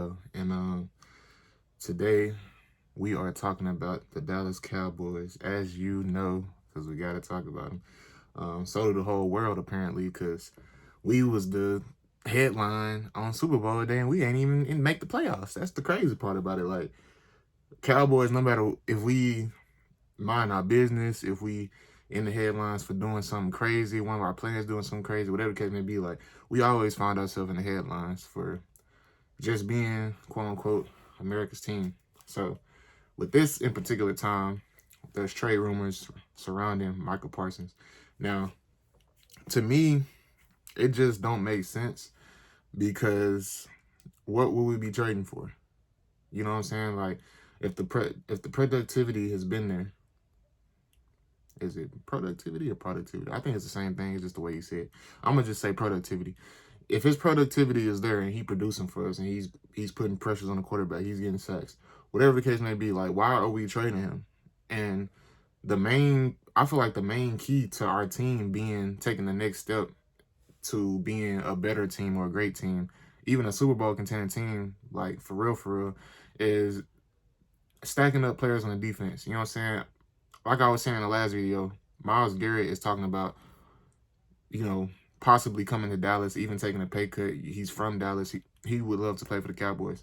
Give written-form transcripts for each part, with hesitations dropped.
ACL. And today we are talking about the Dallas Cowboys, as you know, because we got to talk about them. So did the whole world apparently, because we was the headline on Super Bowl day, and we ain't even make the playoffs. That's the crazy part about it. Like Cowboys, no matter if we mind our business, if we in the headlines for doing something crazy, one of our players doing something crazy, whatever the case may be, like we always find ourselves in the headlines for just being quote unquote America's team. So with this in particular time, there's trade rumors surrounding Micah Parsons. Now, to me, it just don't make sense because what will we be trading for? You know what I'm saying? Like if the productivity has been there, is it productivity or productivity? I think it's the same thing. It's just the way you say it. I'm gonna just say productivity. If his productivity is there and he producing for us and he's putting pressures on the quarterback, he's getting sacks, whatever the case may be, like why are we trading him? And I feel like the main key to our team being taking the next step to being a better team or a great team, even a Super Bowl contending team, like for real, is stacking up players on the defense. You know what I'm saying? Like I was saying in the last video, Myles Garrett is talking about, possibly coming to Dallas, even taking a pay cut. He's from Dallas. He would love to play for the Cowboys.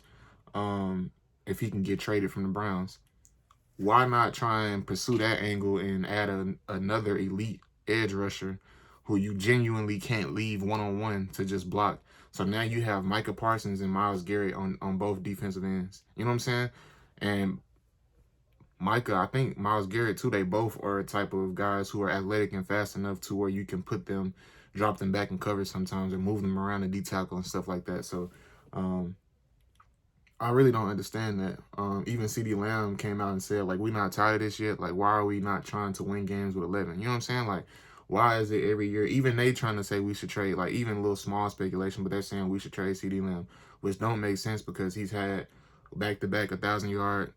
If he can get traded from the Browns. Why not try and pursue that angle and add another elite edge rusher who you genuinely can't leave one-on-one to just block? So now you have Micah Parsons and Myles Garrett on both defensive ends. You know what I'm saying? And Micah, I think Myles Garrett too, they both are a type of guys who are athletic and fast enough to where you can drop them back in coverage sometimes and move them around the D tackle and stuff like that. So I really don't understand that. Even Ceedee Lamb came out and said, like, we're not tired of this yet. Like, why are we not trying to win games with 11? You know what I'm saying? Like, why is it every year? Even they trying to say we should trade, like, even a little small speculation, but they're saying we should trade Ceedee Lamb, which don't make sense because he's had back-to-back 1,000-yard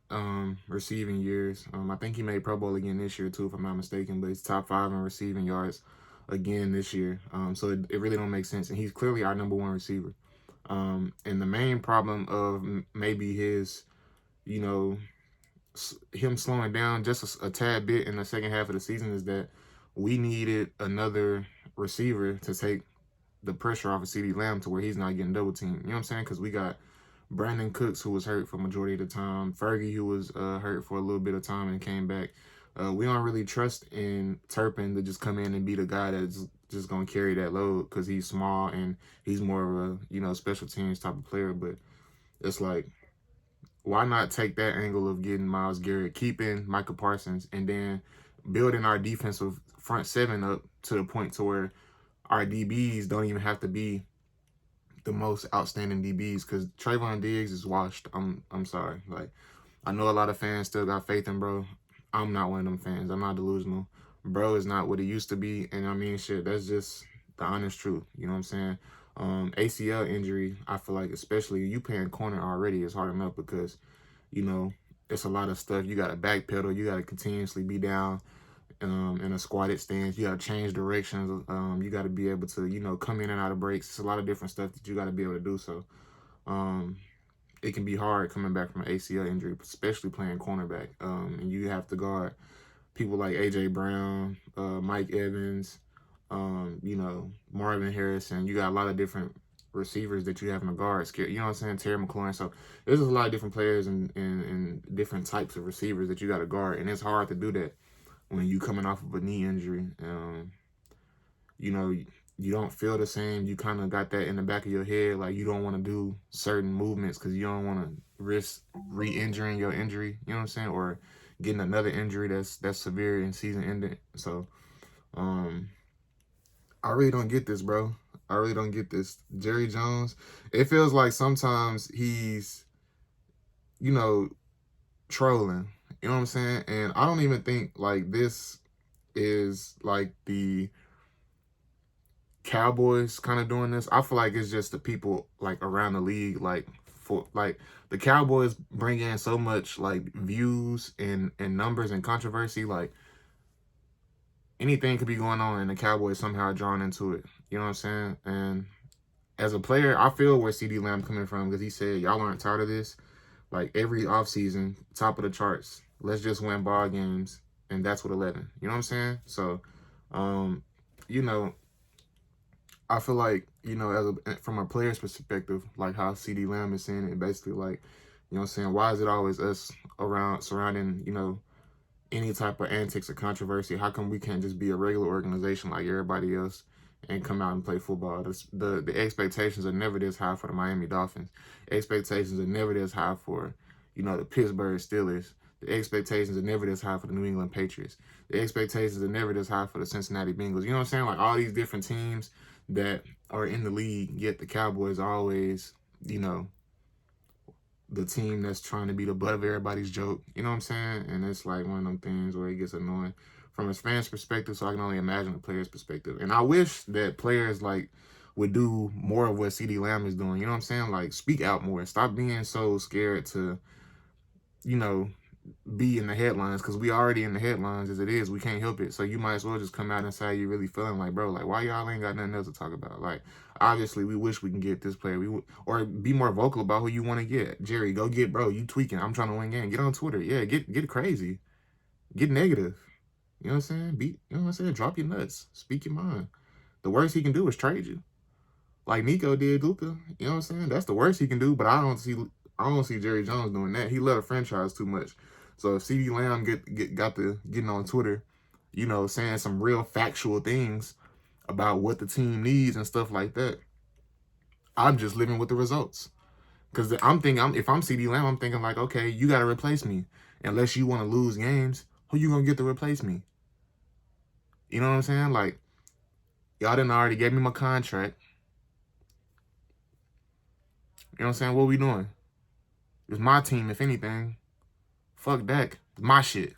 receiving years. I think he made Pro Bowl again this year, too, if I'm not mistaken, but he's top 5 in receiving yards again this year. So it really don't make sense. And he's clearly our number 1 receiver. And the main problem of maybe his, him slowing down just a tad bit in the second half of the season is that we needed another receiver to take the pressure off of Ceedee Lamb to where he's not getting double teamed. You know what I'm saying? Because we got Brandon Cooks, who was hurt for majority of the time. Fergie, who was hurt for a little bit of time and came back. We don't really trust in Turpin to just come in and be the guy that's just going to carry that load because he's small and he's more of a, special teams type of player. But it's like, why not take that angle of getting Myles Garrett, keeping Micah Parsons, and then building our defensive front seven up to the point to where our DBs don't even have to be the most outstanding DBs because Trayvon Diggs is washed. I'm sorry. Like, I know a lot of fans still got faith in bro. I'm not one of them fans. I'm not delusional. Bro is not what he used to be. And I mean, shit, that's just the honest truth. You know what I'm saying? ACL injury, I feel like, especially you playing corner already, is hard enough because, it's a lot of stuff. You got to backpedal. You got to continuously be down in a squatted stance. You got to change directions. You got to be able to, come in and out of breaks. It's a lot of different stuff that you got to be able to do. So, it can be hard coming back from an ACL injury, especially playing cornerback. And you have to guard people like A.J. Brown, Mike Evans, Marvin Harrison. You got a lot of different receivers that you have in the guard. You know what I'm saying? Terry McLaurin. So there's a lot of different players and different types of receivers that you got to guard. And it's hard to do that when you coming off of a knee injury. You don't feel the same. You kind of got that in the back of your head. Like, you don't want to do certain movements because you don't want to risk re-injuring your injury. You know what I'm saying? Or getting another injury that's severe and season ending. So, I really don't get this, bro. I really don't get this. Jerry Jones, it feels like sometimes he's, trolling. You know what I'm saying? And I don't even think, like, this is, like, the Cowboys kind of doing this. I feel like it's just the people, like, around the league, like, the Cowboys bring in so much, like, views and numbers and controversy, like, anything could be going on and the Cowboys somehow drawn into it. You know what I'm saying? And as a player, I feel where Ceedee Lamb coming from, because he said, y'all aren't tired of this. Like, every offseason, top of the charts. Let's just win ball games, and that's what 11. You know what I'm saying? So, you know, I feel like, you know, from a player's perspective, like how Ceedee Lamb is saying it, basically, like, you know what I'm saying, why is it always us surrounding, you know, any type of antics or controversy? How come we can't just be a regular organization like everybody else and come out and play football? The expectations are never this high for the Miami Dolphins. Expectations are never this high for, you know, the Pittsburgh Steelers. The expectations are never this high for the New England Patriots. The expectations are never this high for the Cincinnati Bengals. You know what I'm saying? Like, all these different teams that are in the league, yet the Cowboys are always, you know, the team that's trying to be the butt of everybody's joke. You know what I'm saying? And it's like one of them things where it gets annoying from a fan's perspective, so I can only imagine the player's perspective. And I wish that players, like, would do more of what Ceedee Lamb is doing. You know what I'm saying? Like, speak out more. Stop being so scared to, you know, be in the headlines, because we already in the headlines as it is. We can't help it. So you might as well just come out and say how you really feeling. Like, bro, like, why y'all ain't got nothing else to talk about? Like, obviously we wish we can get this player. Or be more vocal about who you want to get. Jerry, go get, bro, you tweaking. I'm trying to win game. Get on Twitter. Yeah, get crazy. Get negative. You know what I'm saying? You know what I'm saying? Drop your nuts. Speak your mind. The worst he can do is trade you, like Nico did Luka. You know what I'm saying? That's the worst he can do. But I don't see Jerry Jones doing that. He led a franchise too much. So if Ceedee Lamb got to getting on Twitter, you know, saying some real factual things about what the team needs and stuff like that, I'm just living with the results. Because if I'm Ceedee Lamb, I'm thinking like, okay, you got to replace me. Unless you want to lose games, who you going to get to replace me? You know what I'm saying? Like, y'all done already gave me my contract. You know what I'm saying? What we doing? It's my team, if anything. Fuck Dak. It's my shit.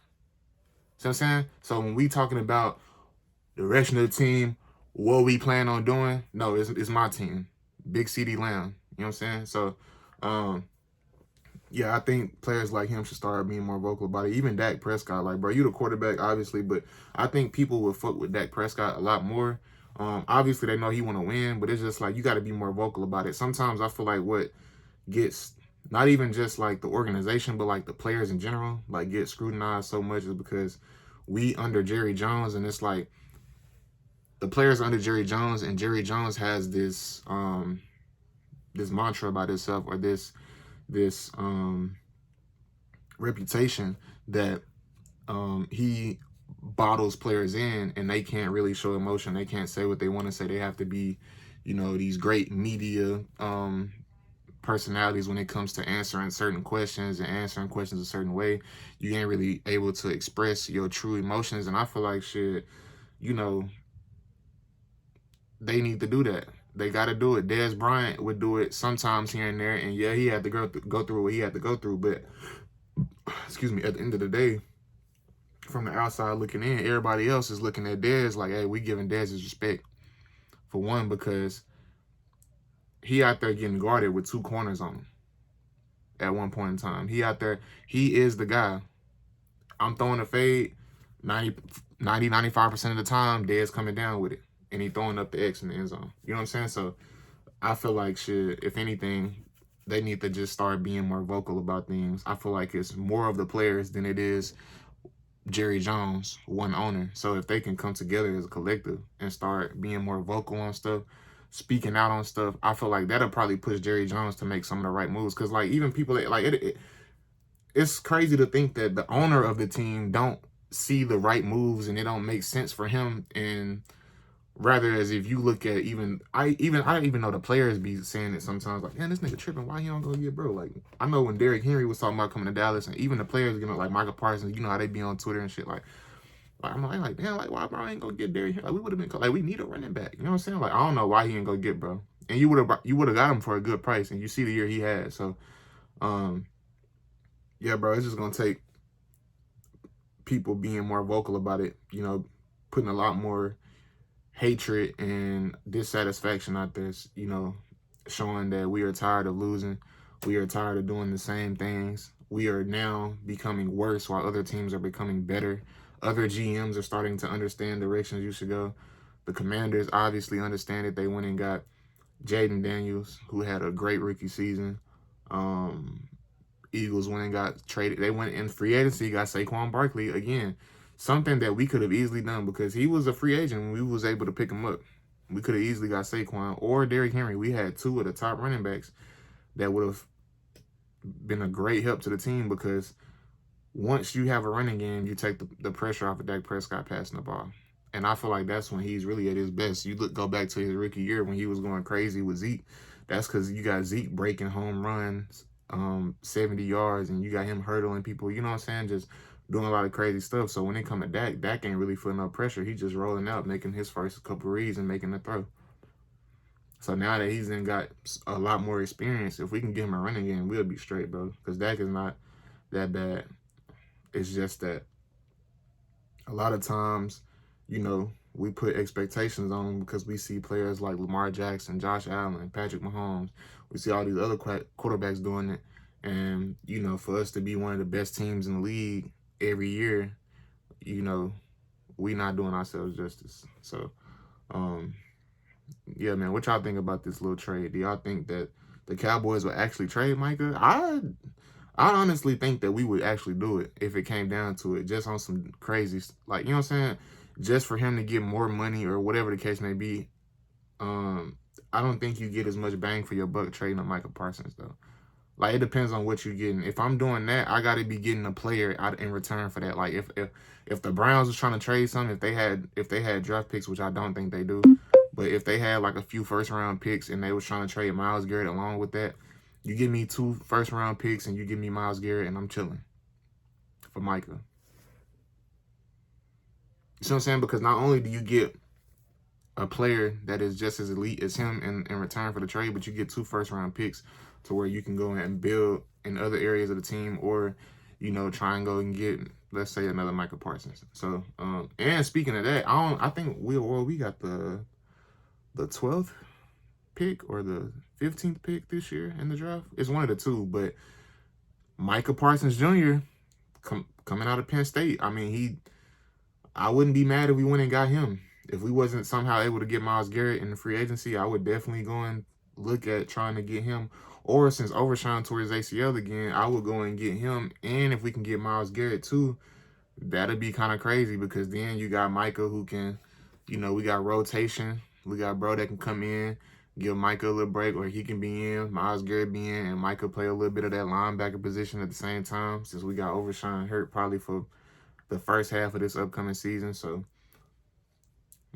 See what I'm saying? So when we talking about direction of the team, what we plan on doing, no, it's my team. Big Ceedee Lamb. You know what I'm saying? So, yeah, I think players like him should start being more vocal about it. Even Dak Prescott, like, bro, you the quarterback, obviously, but I think people would fuck with Dak Prescott a lot more. Obviously, they know he want to win, but it's just like you got to be more vocal about it. Sometimes I feel like what gets not even just like the organization, but like the players in general, like get scrutinized so much is because we under Jerry Jones, and it's like the players under Jerry Jones, and Jerry Jones has this this mantra about himself, or this reputation that he bottles players in, and they can't really show emotion. They can't say what they want to say. They have to be, you know, these great media personalities when it comes to answering certain questions and answering questions a certain way. You ain't really able to express your true emotions. And I feel like shit, you know, they need to do that. They got to do it. Dez Bryant would do it sometimes here and there. And yeah, he had to go through what he had to go through. But, excuse me, at the end of the day, from the outside looking in, everybody else is looking at Dez like, hey, we giving Dez his respect. For one, because he out there getting guarded with two corners on him at one point in time. He out there, he is the guy. I'm throwing a fade 95% of the time, Dez coming down with it. And he throwing up the X in the end zone. You know what I'm saying? So I feel like shit, if anything, they need to just start being more vocal about things. I feel like it's more of the players than it is Jerry Jones, one owner. So if they can come together as a collective and start being more vocal on stuff, speaking out on stuff, I feel like that'll probably push Jerry Jones to make some of the right moves. Because like even people that like it's crazy to think that the owner of the team don't see the right moves and it don't make sense for him. And rather, as if you look at I even know the players be saying it sometimes, like, man, this nigga tripping. Why he don't go get bro? Like, I know when Derrick Henry was talking about coming to Dallas, and even the players, you know, like Micah Parsons, you know how they be on Twitter and shit. Like I'm like, damn, like why bro ain't go get Derrick Henry? Like we would have been like, we need a running back. You know what I'm saying? Like I don't know why he ain't go get bro. And you would have got him for a good price, and you see the year he had. So, yeah, bro, it's just gonna take people being more vocal about it. You know, putting a lot more hatred and dissatisfaction out there, you know, showing that we are tired of losing. We are tired of doing the same things. We are now becoming worse while other teams are becoming better. Other GMs are starting to understand directions you should go. The Commanders obviously understand it. They went and got Jaden Daniels, who had a great rookie season. Eagles went and got traded. They went in free agency, got Saquon Barkley again. Something that we could have easily done because he was a free agent and we was able to pick him up. We could have easily got Saquon or Derrick Henry. We had two of the top running backs that would have been a great help to the team because once you have a running game, you take the pressure off of Dak Prescott passing the ball. And I feel like that's when he's really at his best. You go back to his rookie year when he was going crazy with Zeke. That's because you got Zeke breaking home runs, 70 yards, and you got him hurdling people. You know what I'm saying? Just doing a lot of crazy stuff. So when it come to Dak ain't really feeling no pressure. He just rolling out, making his first couple reads and making the throw. So now that he's then got a lot more experience, if we can get him a running game, we'll be straight, bro. Because Dak is not that bad. It's just that a lot of times, you know, we put expectations on them because we see players like Lamar Jackson, Josh Allen, Patrick Mahomes. We see all these other quarterbacks doing it. And, you know, for us to be one of the best teams in the league every year, you know, we not doing ourselves justice. So, yeah, man, what y'all think about this little trade? Do y'all think that the Cowboys will actually trade Micah? I honestly think that we would actually do it if it came down to it, just on some crazy, like, you know what I'm saying? Just for him to get more money or whatever the case may be. I don't think you get as much bang for your buck trading on Micah Parsons, though. Like, it depends on what you're getting. If I'm doing that, I got to be getting a player out in return for that. Like, if the Browns was trying to trade something, if they had draft picks, which I don't think they do, but if they had like a few first-round picks and they was trying to trade Myles Garrett along with that, you give me 2 first-round picks and you give me Myles Garrett and I'm chilling for Micah. You see what I'm saying? Because not only do you get a player that is just as elite as him in return for the trade, but you get 2 first-round picks to where you can go and build in other areas of the team or, you know, try and go and get, let's say, another Micah Parsons. So, and speaking of that, I think we got the 12th pick or the 15th pick this year in the draft. It's one of the two, but Micah Parsons Jr. Coming out of Penn State. I mean, I wouldn't be mad if we went and got him. If we wasn't somehow able to get Myles Garrett in the free agency, I would definitely go and look at trying to get him. Or since Overshawn tore his ACL again, I would go and get him. And if we can get Myles Garrett too, that'd be kind of crazy because then you got Micah who can, you know, we got rotation. We got bro that can come in, give Micah a little break, or he can be in, Myles Garrett be in, and Micah play a little bit of that linebacker position at the same time since we got Overshawn hurt probably for the first half of this upcoming season. So,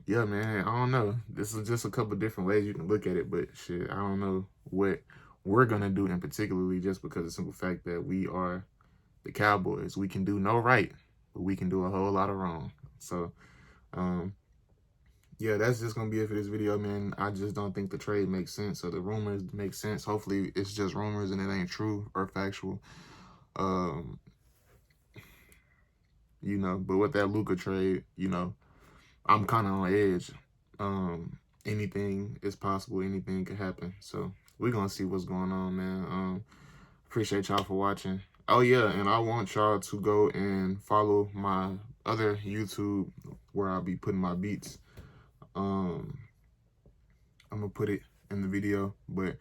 yeah, man, I don't know. This is just a couple different ways you can look at it, but shit, I don't know what we're going to do in particularly just because of the simple fact that we are the Cowboys. We can do no right, but we can do a whole lot of wrong. So, yeah, that's just going to be it for this video, man. I just don't think the trade makes sense. So the rumors make sense. Hopefully it's just rumors and it ain't true or factual. You know, but with that Luka trade, you know, I'm kind of on edge. Anything is possible. Anything could happen. So we're going to see what's going on, man. Appreciate y'all for watching. Oh, yeah, and I want y'all to go and follow my other YouTube where I'll be putting my beats. I'm going to put it in the video, but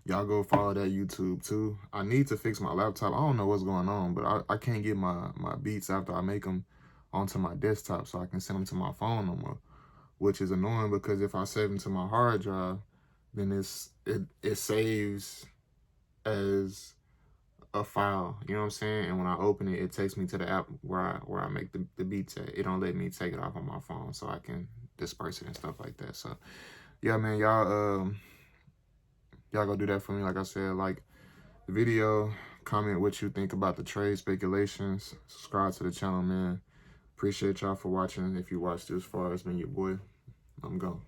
y'all go follow that YouTube too. I need to fix my laptop. I don't know what's going on, but I can't get my beats after I make them onto my desktop so I can send them to my phone no more, which is annoying because if I save them to my hard drive, then it saves as a file, you know what I'm saying? And when I open it, it takes me to the app where I make the beats at. It don't let me take it off on my phone so I can disperse it and stuff like that. So yeah, man, y'all go do that for me. Like I said, like the video, comment what you think about the trade speculations, subscribe to the channel, man. Appreciate y'all for watching. If you watched this far, it's been your boy. I'm gone.